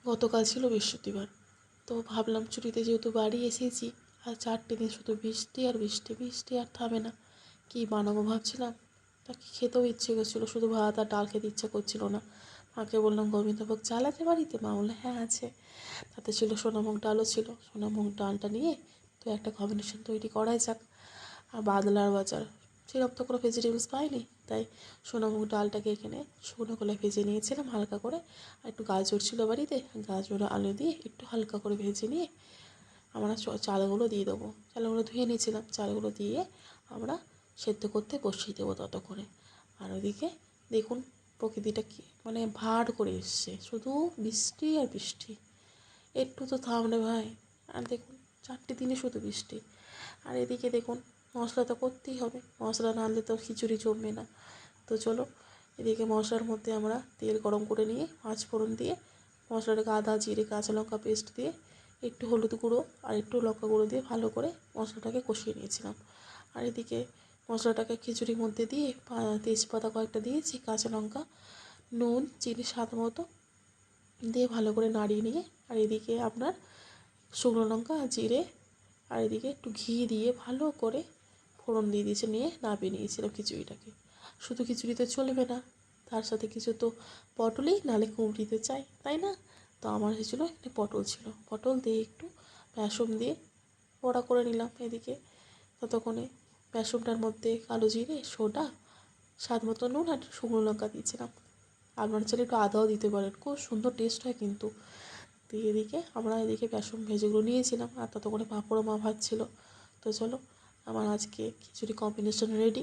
গতকাল ছিল বৃহস্পতিবার, তো ভাবলাম ছুটিতে যেহেতু বাড়ি এসেছি, আর 4টে দিন শুধু বৃষ্টি আর বৃষ্টি, বৃষ্টি আর থামে না। কী বানাবো ভাবছিলাম, তা কি খেতেও ইচ্ছে করছিলো, শুধু ভাত আর ডাল খেতে ইচ্ছা করছিল না। মাকে বললাম গোবিন্দভোগ চাল আছে বাড়িতে? মা বললো হ্যাঁ আছে। তাতে ছিল সোনামুগ ডালও ছিল। সোনামুগ ডালটা নিয়ে তো একটা কম্বিনেশন তৈরি করাই যাক। আর বাদলার বাজার সেরকম তো কোনো ভেজিটেবলস পাইনি, তাই সোনামুগ ডালটাকে এখানে শুকনো করে ভেজে নিয়েছিলাম হালকা করে। আর একটু গাজর ছিল বাড়িতে, গাজর আলু দিয়ে একটু হালকা করে ভেজে নিয়ে আমরা চালগুলো দিয়ে দেবো। চালগুলো ধুয়ে নিয়েছিলাম, চালগুলো দিয়ে আমরা সেদ্ধ করতে বসিয়ে দেবো ততক্ষণে। আর ওদিকে দেখুন প্রকৃতিটা কি মানে ভার করে এসছে, শুধু বৃষ্টি আর বৃষ্টি, একটু তো থামলে ভাই। আর দেখুন 4টে দিনে শুধু বৃষ্টি। আর এদিকে দেখুন মশলা তো করতেই হবে, মশলা না আনলে তো খিচুড়ি জমবে না। তো চলো এদিকে মশলার মধ্যে আমরা তেল গরম করে নিয়ে পাঁচ ফোড়ন দিয়ে মশলাটাকে আদা জিরে কাঁচা লঙ্কা পেস্ট দিয়ে একটু হলুদ গুঁড়ো আর একটু লঙ্কা গুঁড়ো দিয়ে ভালো করে মশলাটাকে কষিয়ে নিয়েছিলাম। আর এদিকে মশলাটাকে খিচুড়ির মধ্যে দিয়ে তেজপাতা কয়েকটা দিয়েছি, কাঁচা লঙ্কা, নুন চিনি স্বাদ মতো দিয়ে ভালো করে নাড়িয়ে নিয়ে, আর এদিকে আপনার শুকনো লঙ্কা জিরে আর এদিকে একটু ঘি দিয়ে ভালো করে ফোড়ন দিয়ে দিয়েছে, নিয়ে নামিয়ে নিয়েছিলাম খিচুড়িটাকে। শুধু খিচুড়িতে চলবে না, তার সাথে কিছু তো পটলই নালে কুমড়িতে চাই, তাই না? তো আমার হয়েছিলো একটু পটল ছিল, পটল দিয়ে একটু বেসন দিয়ে বড়া করে নিলাম। এদিকে ততক্ষণে বেসনটার মধ্যে কালো জিরে সোডা স্বাদ মতো নুন আর শুকনো লঙ্কা দিয়েছিলাম। আপনারা চাইলে একটু আদাও দিতে পারেন, খুব সুন্দর টেস্ট হয় কিন্তু। দিয়ে এদিকে আমরা এদিকে বেসন ভেজেগুলো নিয়েছিলাম, আর ততক্ষণে পাঁপড়ও মা ভাজছিল। তো চলো আমার আজকে খিচুড়ি কম্বিনেশন রেডি।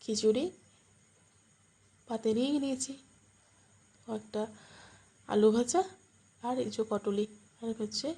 খিচুড়ি পাতে নিয়ে নিয়েছি, একটা আলু ভাজা আর এই যে পটলি আর হচ্ছে